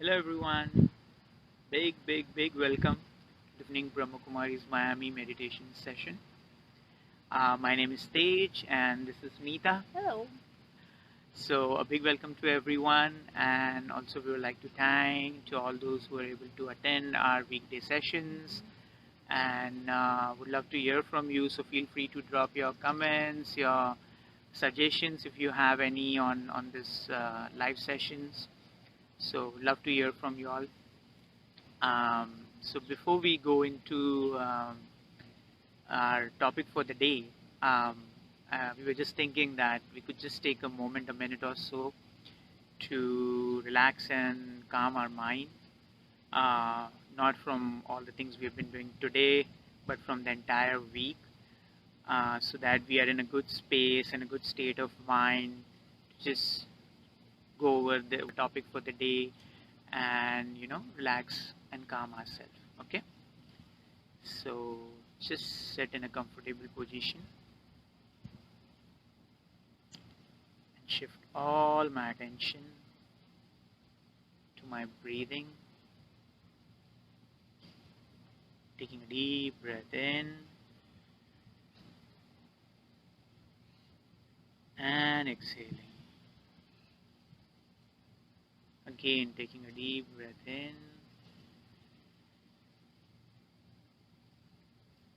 Hello everyone. Big welcome to evening Brahma Kumari's Miami meditation session. My name is Tej and this is Meeta. Hello. So a big welcome to everyone, and also we would like to thank to all those who are able to attend our weekday sessions, and would love to hear from you. So feel free to drop your comments, your suggestions if you have any on this live sessions. So love to hear from you all. So before we go into our topic for the day, um, we were just thinking that we could just take a minute or so to relax and calm our mind, not from all the things we have been doing today, but from the entire week, so that we are in a good space and a good state of mind to just go over the topic for the day and relax and calm ourselves. Okay, so just sit in a comfortable position and shift all my attention to my breathing, taking a deep breath in and exhaling. Again, taking a deep breath in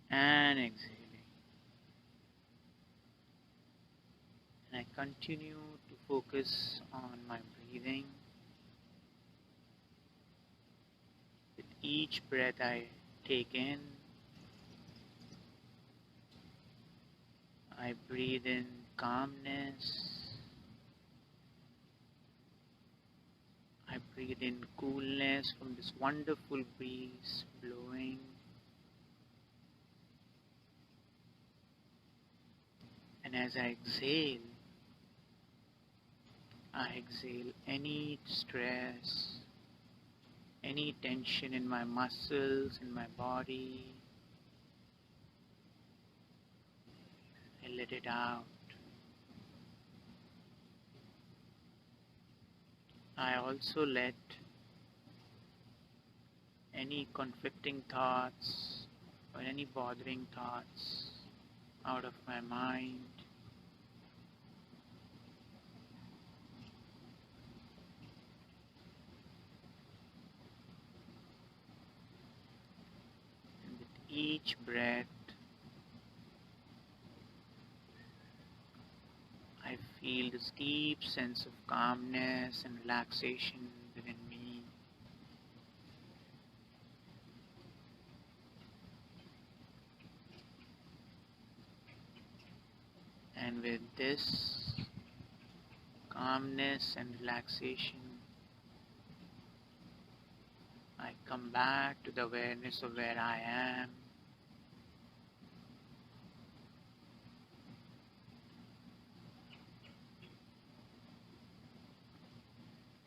and exhaling. And I continue to focus on my breathing. With each breath I take in, I breathe in calmness. I breathe in coolness from this wonderful breeze blowing. And as I exhale any stress, any tension in my muscles, in my body. I let it out. I also let any conflicting thoughts or any bothering thoughts out of my mind. And with each breath, I feel this deep sense of calmness and relaxation within me. And with this calmness and relaxation, I come back to the awareness of where I am.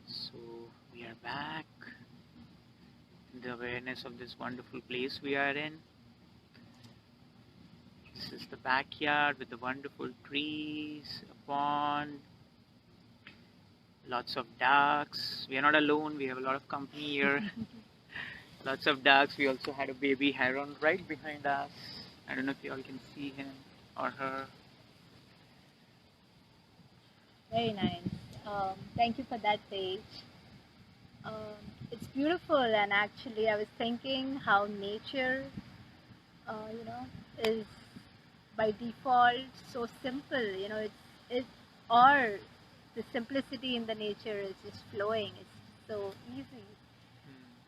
So we are back in the awareness of this wonderful place we are in. This is the backyard with the wonderful trees, a pond, lots of ducks. We are not alone, we have a lot of company here. Lots of ducks. We also had a baby heron right behind us. I don't know if you all can see him or her. Very nice. Thank you for that page. It's beautiful, and actually, I was thinking how nature, is by default so simple. It's or the simplicity in the nature is just flowing. It's so easy,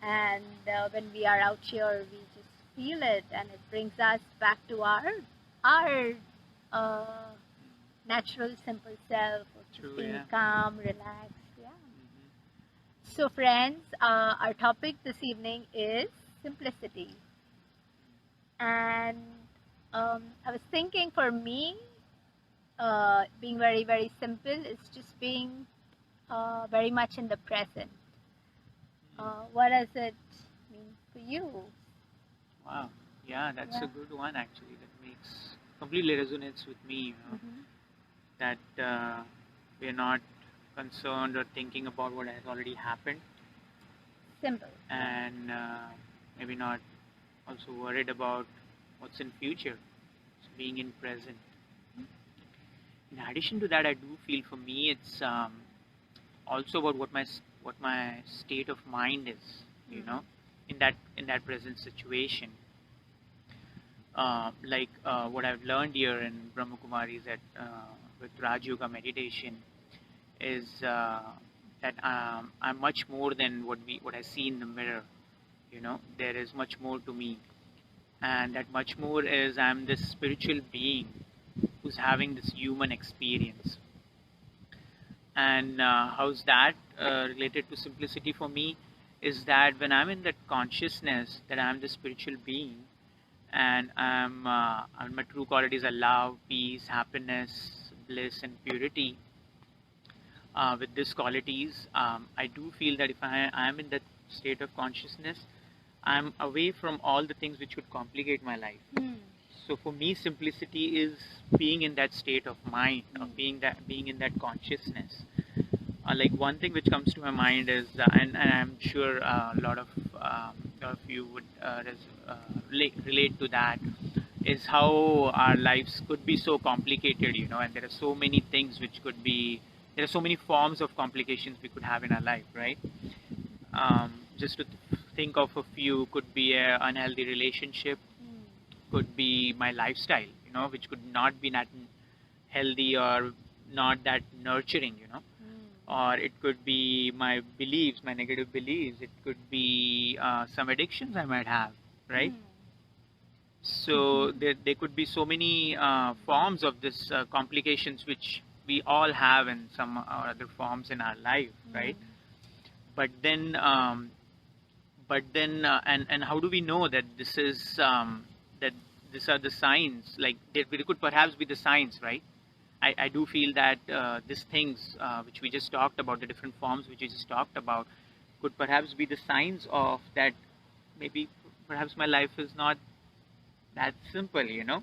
and when we are out here, we just feel it, and it brings us back to our natural, simple self of just True, being yeah. calm, relaxed. Yeah. So, friends, our topic this evening is simplicity. And I was thinking for me, being very, very simple is just being very much in the present. What does it mean for you? Wow. Yeah, that's Yeah. a good one actually. That makes completely resonates with me. That we are not concerned or thinking about what has already happened. Simple. and maybe not also worried about what's in future. So being in present. In addition to that, I do feel for me it's also about what my state of mind is. You know, in that present situation. What I've learned here in Brahma Kumaris at with RajaYoga meditation is that I'm much more than what I see in the mirror. You know, there is much more to me, and that much more is I'm this spiritual being who's having this human experience. And how's that related to simplicity for me? Is that when I'm in that consciousness that I'm the spiritual being, and my true qualities are love, peace, happiness, bliss, and purity. With these qualities, I do feel that if I am in that state of consciousness, I'm away from all the things which would complicate my life. So for me, simplicity is being in that state of mind, of being in that consciousness. Like one thing which comes to my mind is, and I'm sure a lot of you would relate to that, is how our lives could be so complicated, you know, and there are so many things which could be, there are so many forms of complications we could have in our life, right? Just to think of a few, could be an unhealthy relationship, could be my lifestyle, you know, which could not be that healthy or not that nurturing, you know. Or it could be my beliefs, my negative beliefs. It could be some addictions I might have, right? So there could be so many forms of this complications which we all have in some or other forms in our life, right? But then, and how do we know that this is that these are the signs? Like they could perhaps be the signs, right? I do feel that these things which we just talked about, the different forms which we just talked about, could perhaps be the signs of that maybe perhaps my life is not that simple, you know.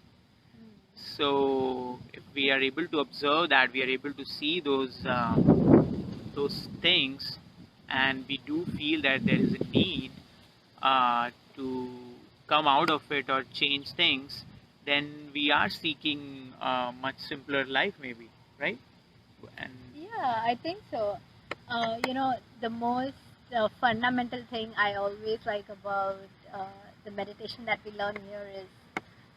So if we are able to observe that, we are able to see those things, and we do feel that there is a need to come out of it or change things, then we are seeking a much simpler life, maybe, right? And yeah, I think so. You know, the most fundamental thing I always like about the meditation that we learn here is,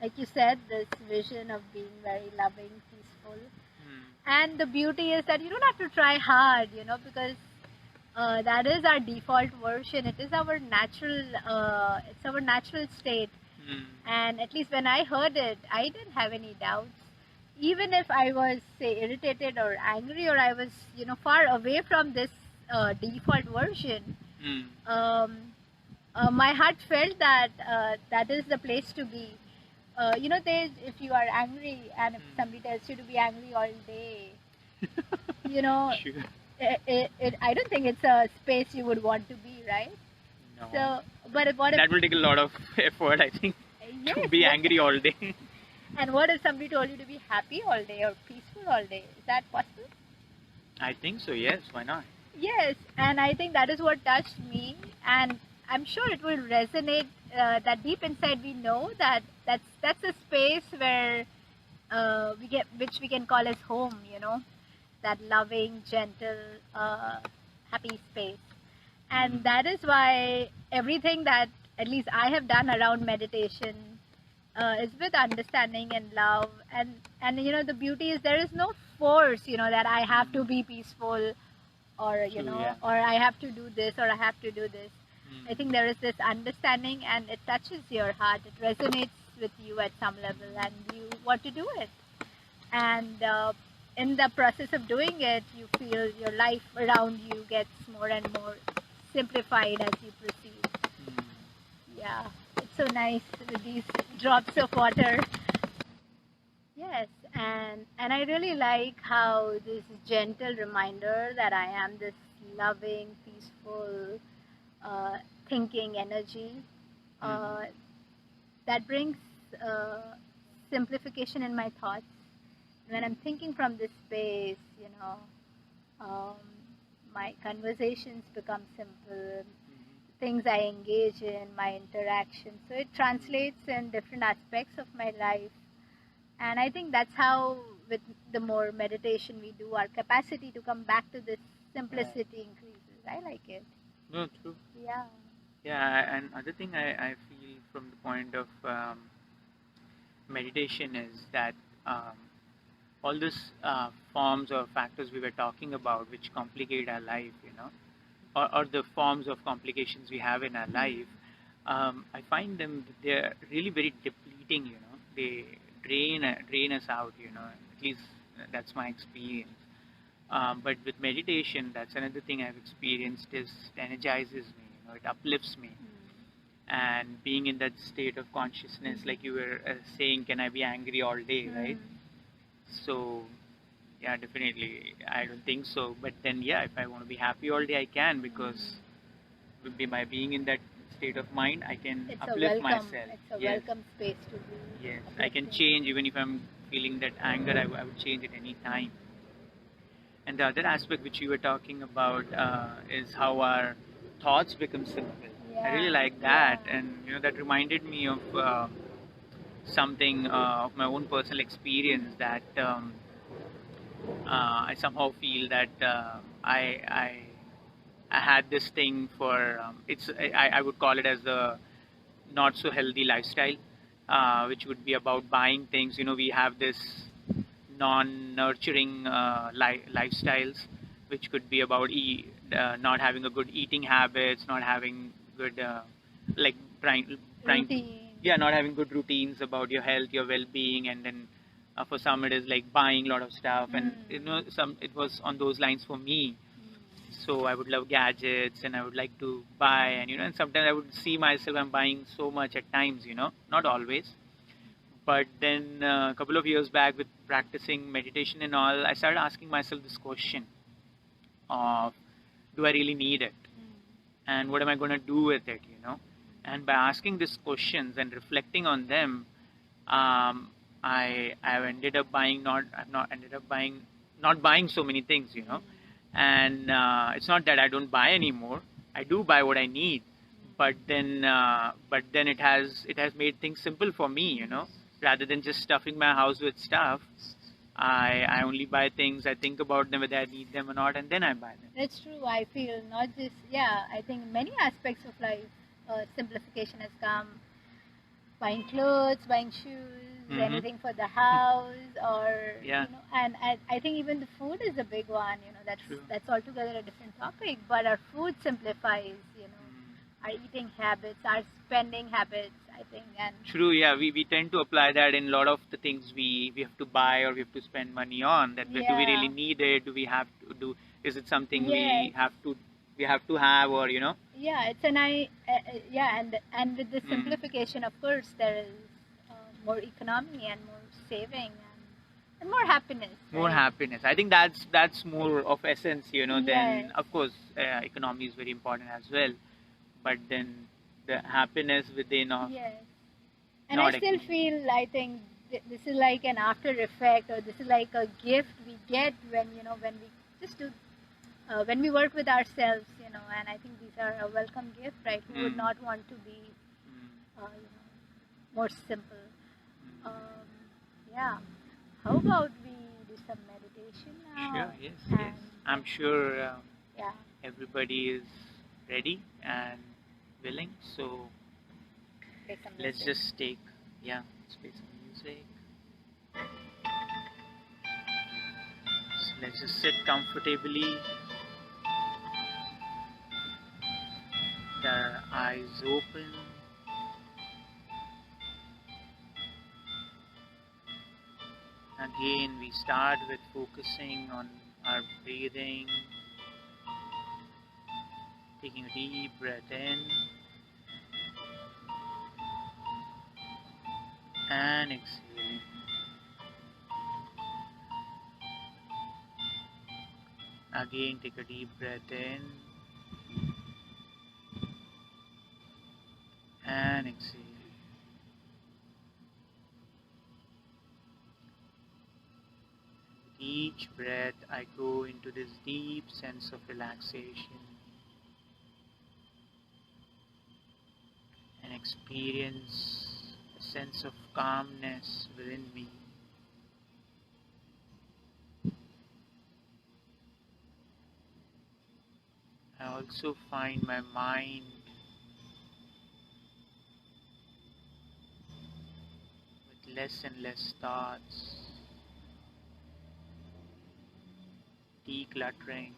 like you said, this vision of being very loving, peaceful. And the beauty is that you don't have to try hard, you know, because that is our default version. It is our natural, it's our natural state. And at least when I heard it, I didn't have any doubts. Even if I was, say, irritated or angry, or I was, you know, far away from this default version, my heart felt that that is the place to be. You know, if you are angry and if somebody tells you to be angry all day, you know, sure. I don't think it's a space you would want to be, right? No. So, but what if That will take a lot of effort, I think, yes, to be angry all day. And what if somebody told you to be happy all day or peaceful all day? Is that possible? I think so, yes. Why not? Yes, and I think that is what touched me, and I'm sure it will resonate. That deep inside, we know that that's a space where which we can call as home. You know, that loving, gentle, happy space, and that is why everything that at least I have done around meditation is with understanding and love, and you know, the beauty is there is no force, you know, that I have to be peaceful, or you know, yeah. or I have to do this, or I have to do this. I think there is this understanding, and it touches your heart. It resonates with you at some level, and you want to do it. And in the process of doing it, you feel your life around you gets more and more simplified as you proceed. Yeah, it's so nice with these drops of water. Yes, and I really like how this gentle reminder that I am this loving, peaceful, thinking energy that brings simplification in my thoughts. When I'm thinking from this space, you know, my conversations become simple, things I engage in, my interaction. So it translates in different aspects of my life. And I think that's how, with the more meditation we do, our capacity to come back to this simplicity increases. I like it. No, true. Yeah. Yeah, and other thing I feel from the point of meditation is that all these forms or factors we were talking about, which complicate our life, or the forms of complications we have in our life, I find them, they're really very depleting. They drain us out. At least that's my experience. But with meditation, that's another thing I've experienced, is it energizes me. It uplifts me. And being in that state of consciousness, like you were saying, can I be angry all day, right? So yeah, definitely I don't think so. But then yeah, if I want to be happy all day, I can, because by being in that state of mind, I can uplift myself. It's a welcome space to be. Yes, I can change. Even if I'm feeling that anger, I would change it any time. And the other aspect which you were talking about is how our thoughts become simple. I really like that. And that reminded me of something of my own personal experience, that I somehow feel that I had this thing for I would call it as a not so healthy lifestyle, which would be about buying things. We have this non-nurturing lifestyles, which could be about not having a good eating habits, not having good like not having good routines about your health, your well-being. And then for some it is like buying a lot of stuff, and it was on those lines for me. So I would love gadgets, and I would like to buy, and sometimes I would see myself, I'm buying so much at times, not always. But then a couple of years back, with practicing meditation and all, I started asking myself this question of, do I really need it? And what am I going to do with it, And by asking these questions and reflecting on them, I've ended up buying not buying so many things, And it's not that I don't buy anymore. I do buy what I need, but then it has made things simple for me, Rather than just stuffing my house with stuff, I only buy things. I think about them, whether I need them or not, and then I buy them. That's true. I feel not just, I think many aspects of life, simplification has come. Buying clothes, buying shoes, anything for the house, or and I think even the food is a big one. That's altogether a different topic. But our food simplifies, our eating habits, our spending habits, I think. And true, yeah, we tend to apply that in a lot of the things we have to buy or we have to spend money on. That do we really need it? Do we have to do? Is it something we have to have, or Yeah, it's an and with the simplification, of course, there is more economy and more saving and more happiness. More happiness. I think that's more of essence, Then of course economy is very important as well, but then the happiness within of and I still feel, I think this is like an after effect, or this is like a gift we get when when we just do when we work with ourselves, and I think these are a welcome gift, right? Who would not want to be more simple? How about we do some meditation now? Sure, yes. I'm sure everybody is ready and willing, so let's just play some music. So let's just sit comfortably, with our eyes open. Again, we start with focusing on our breathing, taking a deep breath in and exhaling. Again, take a deep breath in and exhale. With each breath, I go into this deep sense of relaxation. experience a sense of calmness within me. I also find my mind with less and less thoughts, decluttering.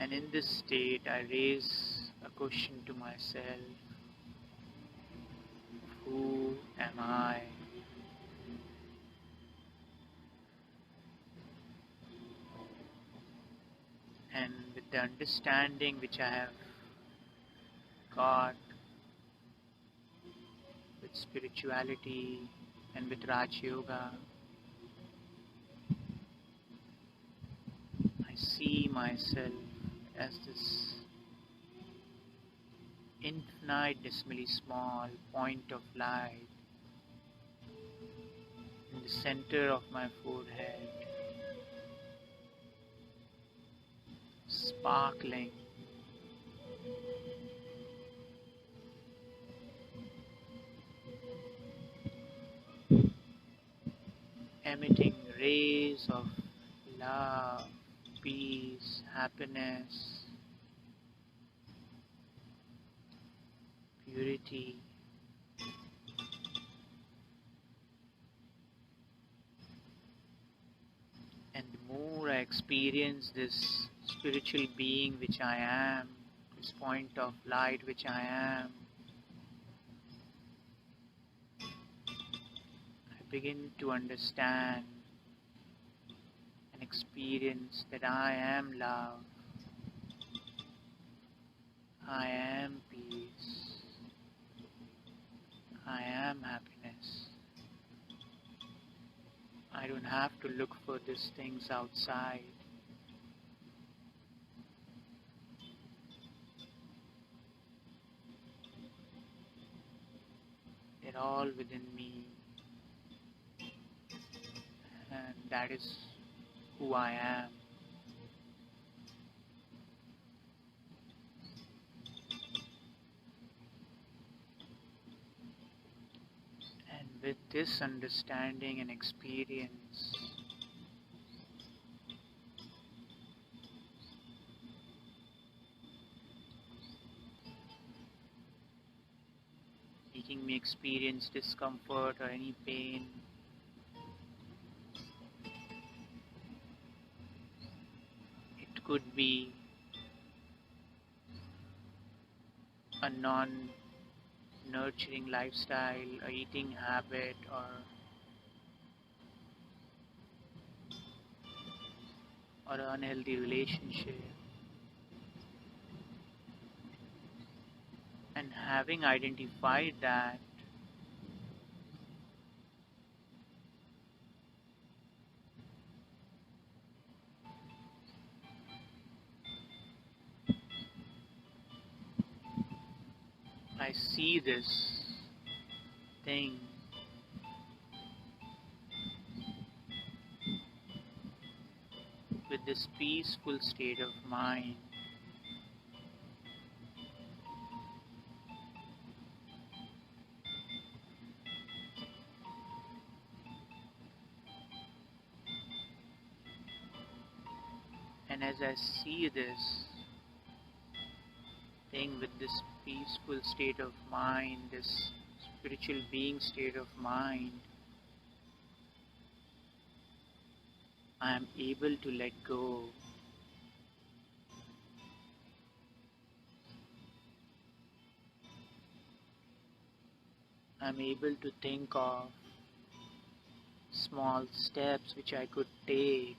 And in this state, I raise a question to myself: who am I? And with the understanding which I have got with spirituality and with RajaYoga, I see myself as this infinitesimally small point of light in the center of my forehead, sparkling, emitting rays of love, peace, happiness, purity. And the more I experience this spiritual being which I am, this point of light which I am, I begin to understand and experience that I am love, I am peace, I am happiness. I don't have to look for these things outside. They're all within me, and that is who I am. And with this understanding and experience, making me experience discomfort or any pain, it could be a non-nurturing lifestyle, a eating habit, or an unhealthy relationship. And having identified that, I see this thing with this peaceful state of mind. And as I see this thing with this peaceful state of mind, this spiritual being state of mind, I am able to let go. I'm able to think of small steps which I could take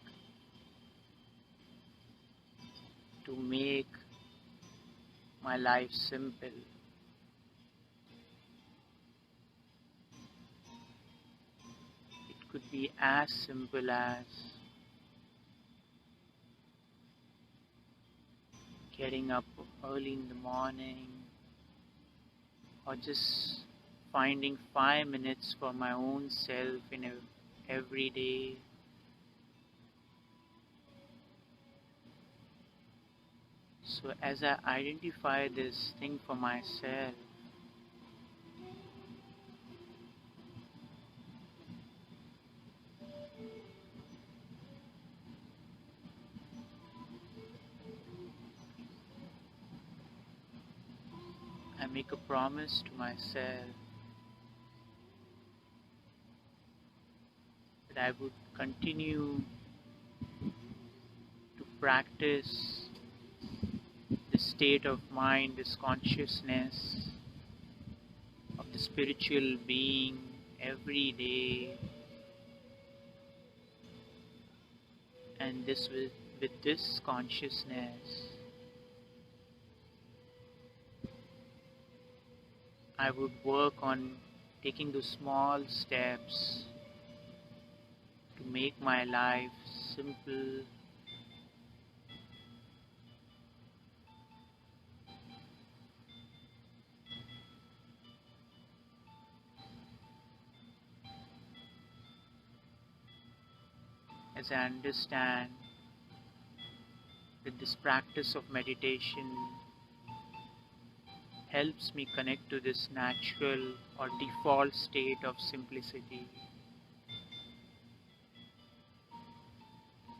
to make my life simple. It could be as simple as getting up early in the morning, or just finding 5 minutes for my own self in every day. So as I identify this thing for myself, I make a promise to myself that I would continue to practice this state of mind, this consciousness of the spiritual being every day, and with this consciousness I would work on taking those small steps to make my life simple, as I understand that this practice of meditation helps me connect to this natural or default state of simplicity,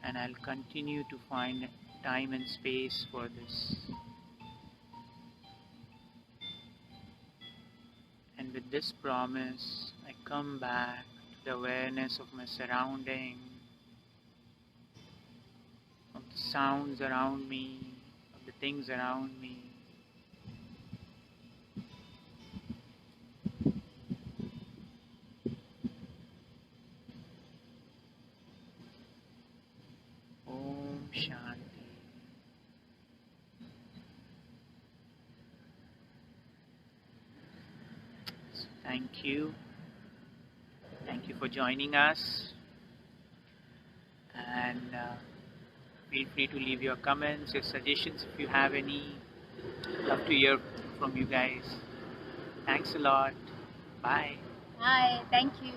and I'll continue to find time and space for this. And with this promise, I come back to the awareness of my surrounding, of the sounds around me, of the things around me. Om Shanti. So thank you. Thank you for joining us. And feel free to leave your comments, your suggestions if you have any. Love to hear from you guys. Thanks a lot. Bye. Bye. Thank you.